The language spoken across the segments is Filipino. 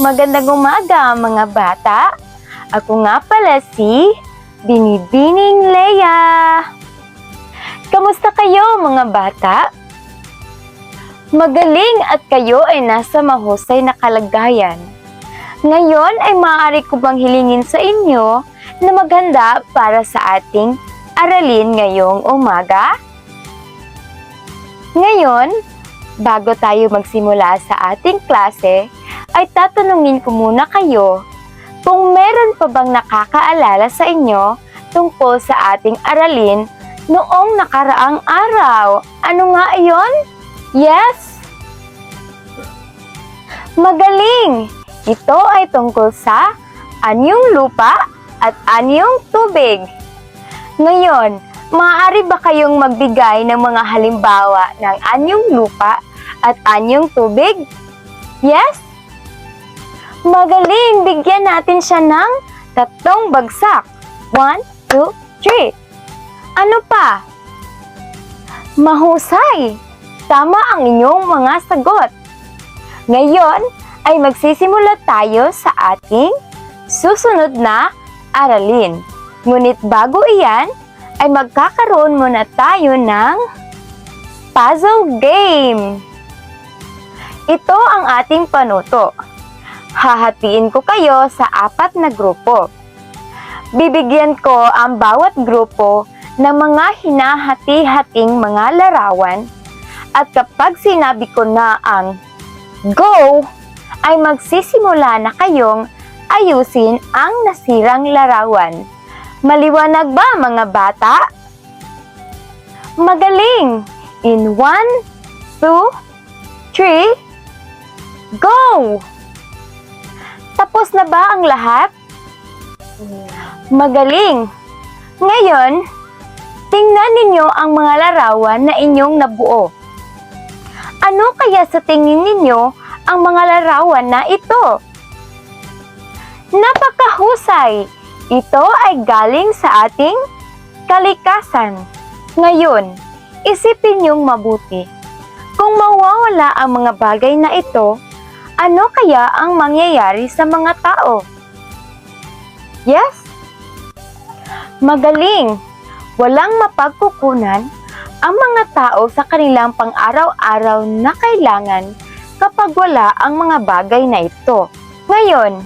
Magandang umaga mga bata! Ako nga pala si Binibining Leia. Kamusta kayo mga bata? Magaling at kayo ay nasa mahusay na kalagayan. Ngayon ay maaari ko bang hilingin sa inyo na maghanda para sa ating aralin ngayong umaga? Ngayon, bago tayo magsimula sa ating klase, ay tatanungin ko muna kayo kung meron pa bang nakakaalala sa inyo tungkol sa ating aralin noong nakaraang araw. Ano nga iyon? Yes? Magaling! Ito ay tungkol sa anyong lupa at anyong tubig. Ngayon, maaari ba kayong magbigay ng mga halimbawa ng anyong lupa at anyong tubig? Yes? Magaling! Bigyan natin siya ng 3 bagsak. 1, 2, 3. Ano pa? Mahusay! Tama ang inyong mga sagot. Ngayon ay magsisimula tayo sa ating susunod na aralin. Ngunit bago iyan, ay magkakaroon muna tayo ng puzzle game. Ito ang ating panuto. Hahatiin ko kayo sa 4 na grupo. Bibigyan ko ang bawat grupo ng mga hinahati-hating mga larawan at kapag sinabi ko na ang go, ay magsisimula na kayong ayusin ang nasirang larawan. Maliwanag ba mga bata? Magaling! In 1, 2, 3, go! Tapos na ba ang lahat? Magaling! Ngayon, tingnan ninyo ang mga larawan na inyong nabuo. Ano kaya sa tingin ninyo ang mga larawan na ito? Napakahusay! Ito ay galing sa ating kalikasan. Ngayon, isipin niyong mabuti. Kung mawawala ang mga bagay na ito, ano kaya ang mangyayari sa mga tao? Yes? Magaling! Walang mapagkukunan ang mga tao sa kanilang pang-araw-araw na kailangan kapag wala ang mga bagay na ito. Ngayon,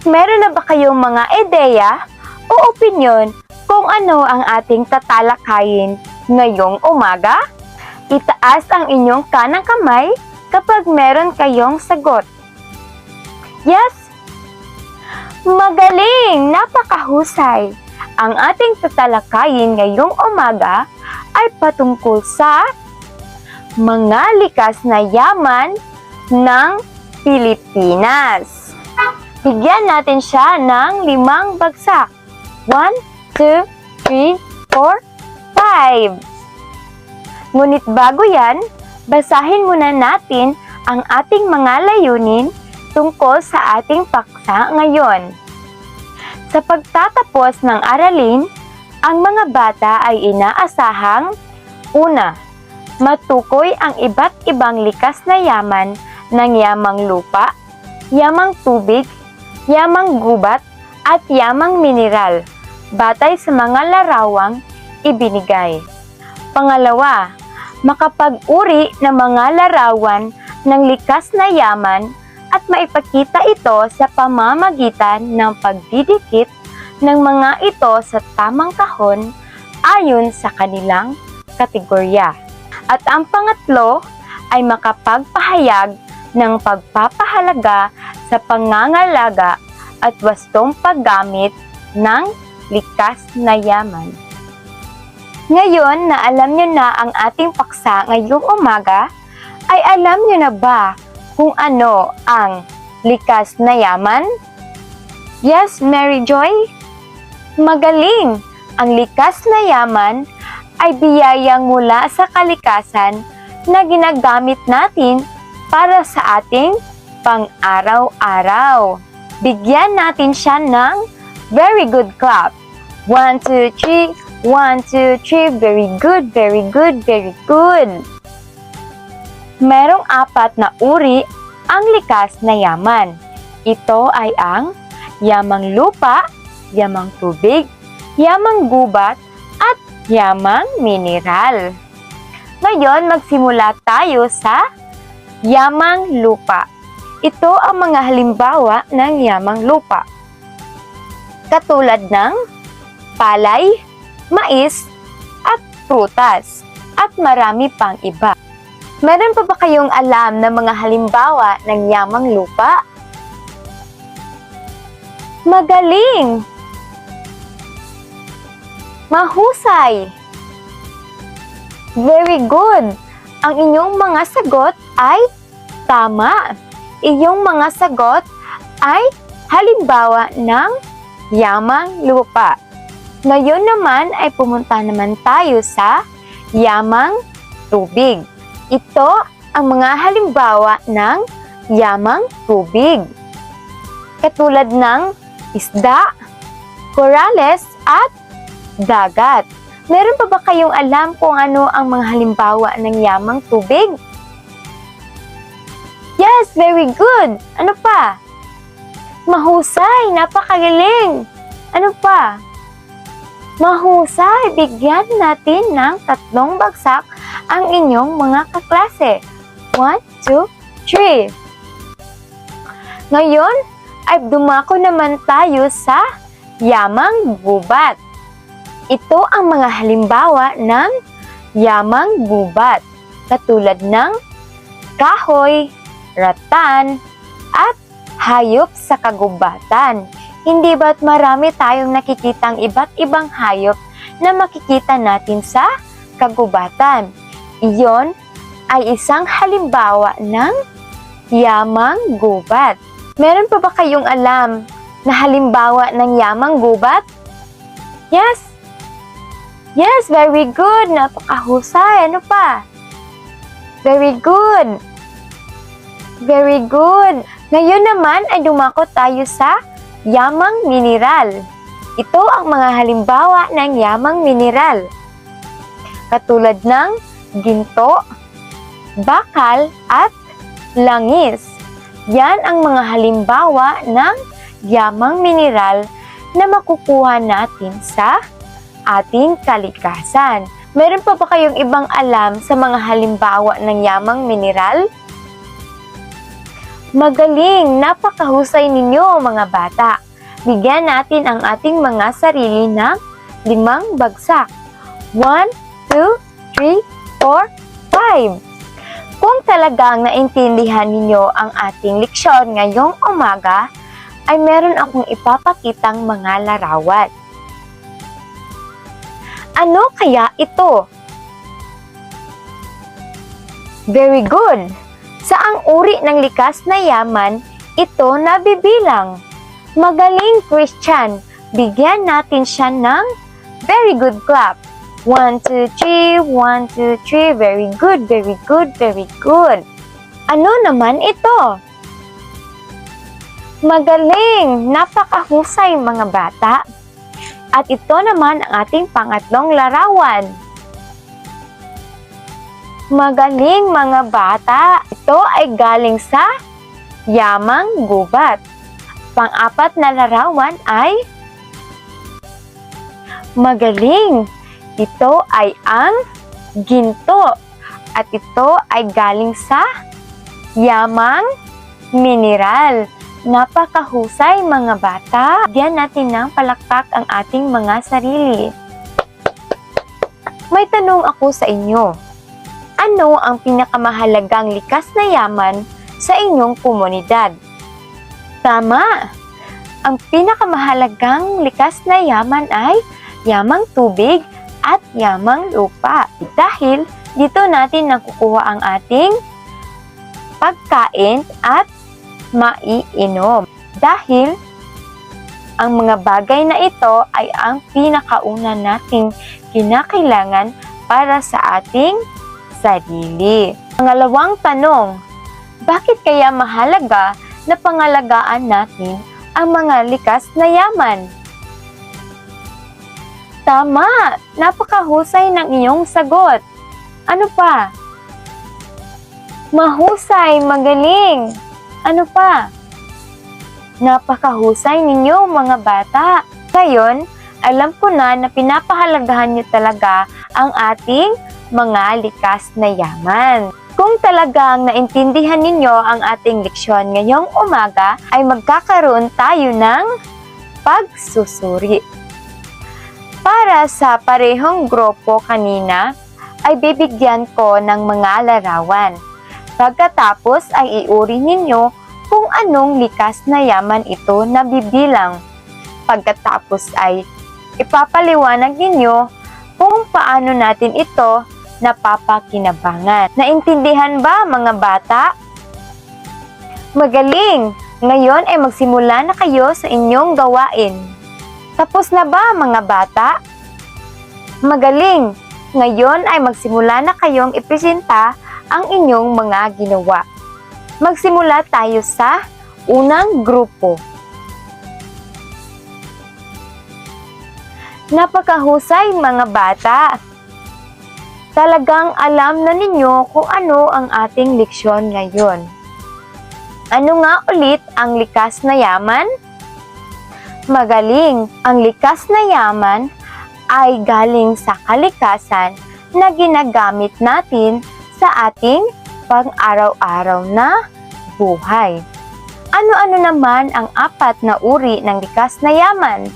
meron na ba kayong mga ideya o opinyon kung ano ang ating tatalakayin ngayong umaga? Itaas ang inyong kanang kamay kapag meron kayong sagot. Yes? Magaling! Napakahusay! Ang ating tatalakayin ngayong umaga ay patungkol sa mga likas na yaman ng Pilipinas. Bigyan natin siya ng 5 bagsak. 1, 2, 3, 4, 5. Ngunit bago yan, basahin muna natin ang ating mga layunin tungkol sa ating paksa ngayon. Sa pagtatapos ng aralin, ang mga bata ay inaasahang una, matukoy ang iba't ibang likas na yaman ng yamang lupa, yamang tubig, yamang gubat, at yamang mineral, batay sa mga larawang ibinigay. Pangalawa, makapag-uri ng mga larawan ng likas na yaman at maipakita ito sa pamamagitan ng pagdidikit ng mga ito sa tamang kahon ayon sa kanilang kategorya. At ang pangatlo ay makapagpahayag ng pagpapahalaga sa pangangalaga at wastong paggamit ng likas na yaman. Ngayon na alam nyo na ang ating paksa ngayong umaga, ay alam nyo na ba kung ano ang likas na yaman? Yes, Mary Joy? Magaling! Ang likas na yaman ay biyayang mula sa kalikasan na ginagamit natin para sa ating pang-araw-araw. Bigyan natin siya ng very good clap. 1, 2, 3, 1, 2, 3. Very good, very good, very good. Merong 4 na uri ang likas na yaman. Ito ay ang yamang lupa, yamang tubig, yamang gubat, at yamang mineral. Ngayon, magsimula tayo sa yamang lupa. Ito ang mga halimbawa ng yamang lupa. Katulad ng palay, mais, at prutas, at marami pang iba. Meron pa ba kayong alam na mga halimbawa ng yamang lupa? Magaling! Mahusay! Very good! Ang inyong mga sagot ay tama. Iyong mga sagot ay halimbawa ng yamang lupa. Ngayon naman ay pumunta naman tayo sa yamang tubig. Ito ang mga halimbawa ng yamang tubig. Katulad ng isda, korales, at dagat. Meron pa ba kayong alam kung ano ang mga halimbawa ng yamang tubig? Yes, very good! Ano pa? Mahusay! Napakagaling! Ano pa? Mahusay! Bigyan natin ng 3 bagsak ang inyong mga kaklase. 1, 2, 3. Ngayon, ay dumako naman tayo sa yamang gubat. Ito ang mga halimbawa ng yamang gubat, katulad ng kahoy, rattan, at hayop sa kagubatan. Hindi ba't marami tayong nakikitang iba't ibang hayop na makikita natin sa kagubatan? Iyon ay isang halimbawa ng yamang gubat. Meron pa ba kayong alam na halimbawa ng yamang gubat? Yes! Yes, very good! Napakahusay! Ano pa? Very good! Very good! Ngayon naman ay dumako tayo sa yamang mineral. Ito ang mga halimbawa ng yamang mineral. Katulad ng ginto, bakal, at langis. Yan ang mga halimbawa ng yamang mineral na makukuha natin sa ating kalikasan. Meron pa ba kayong ibang alam sa mga halimbawa ng yamang mineral? Magaling! Napakahusay ninyo mga bata! Bigyan natin ang ating mga sarili ng 5 bagsak. 1, 2, 3, 4, 5. Kung talagang naintindihan ninyo ang ating leksyon ngayong umaga, ay meron akong ipapakitang mga larawan. Ano kaya ito? Very good! Saang uri ng likas na yaman ito nabibilang? Magaling, Christian! Bigyan natin siya ng very good clap. 1, 2, 3, 1, 2, 3. Very good, very good, very good. Ano naman ito? Magaling! Napakahusay mga bata. At ito naman ang ating pangatlong larawan. Magaling mga bata. Ito ay galing sa yamang gubat. Pang-4 na larawan ay magaling. Ito ay ang ginto. At ito ay galing sa yamang mineral. Napakahusay mga bata. Bigyan natin ng palakpak ang ating mga sarili. May tanong ako sa inyo. Ano ang pinakamahalagang likas na yaman sa inyong komunidad? Tama! Ang pinakamahalagang likas na yaman ay yamang tubig at yamang lupa. Dahil dito natin nakukuha ang ating pagkain at maiinom. Dahil ang mga bagay na ito ay ang pinakauna nating kinakailangan para sa ating sarili. Pangalawang tanong, bakit kaya mahalaga na pangalagaan natin ang mga likas na yaman? Tama! Napakahusay ng iyong sagot. Ano pa? Mahusay, magaling. Ano pa? Napakahusay ninyo mga bata. Ngayon, alam ko na pinapahalagahan niyo talaga ang ating mga likas na yaman. Kung talagang naintindihan ninyo ang ating leksyon ngayong umaga, ay magkakaroon tayo ng pagsusuri. Para sa parehong grupo kanina, ay bibigyan ko ng mga larawan. Pagkatapos ay iuri ninyo kung anong likas na yaman ito na bibilang. Pagkatapos ay ipapaliwanag ninyo kung paano natin ito napapakinabangan. Naintindihan ba mga bata? Magaling! Ngayon ay magsimula na kayo sa inyong gawain. Tapos na ba mga bata? Magaling! Ngayon ay magsimula na kayong ipresenta ang inyong mga ginawa. Magsimula tayo sa unang grupo. Napakahusay mga bata! Talagang alam na ninyo kung ano ang ating leksyon ngayon. Ano nga ulit ang likas na yaman? Magaling! Ang likas na yaman ay galing sa kalikasan na ginagamit natin sa ating pang-araw-araw na buhay. Ano-ano naman ang 4 na uri ng likas na yaman?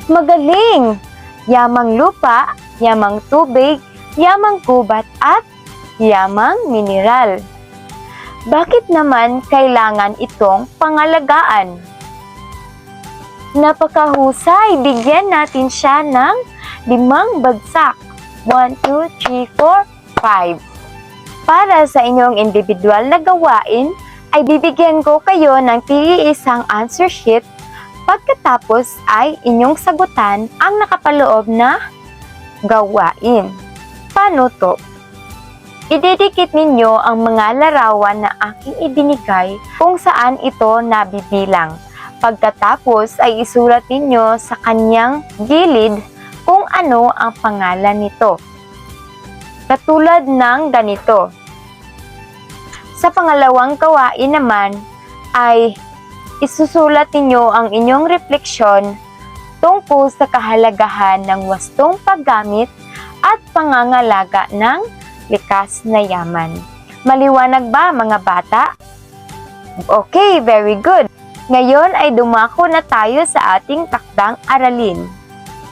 Magaling! Yamang lupa, yamang tubig, yamang gubat at yamang mineral. Bakit naman kailangan itong pangalagaan? Napakahusay! Bigyan natin siya ng 5 bagsak. 1, 2, 3, 4, 5. Para sa inyong individual na gawain, ay bibigyan ko kayo ng isang answer sheet. Pagkatapos ay inyong sagutan ang nakapaloob na gawain. Paano to? Ididikit ninyo ang mga larawan na aking ibinigay kung saan ito nabibilang. Pagkatapos ay isulat ninyo sa kanyang gilid kung ano ang pangalan nito. Katulad ng ganito. Sa pangalawang gawain naman ay isusulat ninyo ang inyong refleksyon tungkol sa kahalagahan ng wastong paggamit at pangangalaga ng likas na yaman. Maliwanag ba mga bata? Okay, very good. Ngayon ay dumako na tayo sa ating takdang aralin.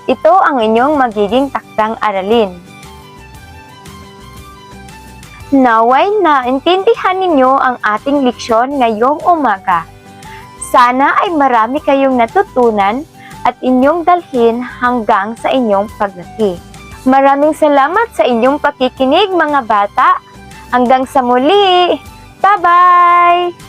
Ito ang inyong magiging takdang aralin. Naway naintindihan ninyo ang ating leksyon ngayong umaga. Sana ay marami kayong natutunan at inyong dalhin hanggang sa inyong paglaki. Maraming salamat sa inyong pakikinig mga bata. Hanggang sa muli. Bye-bye!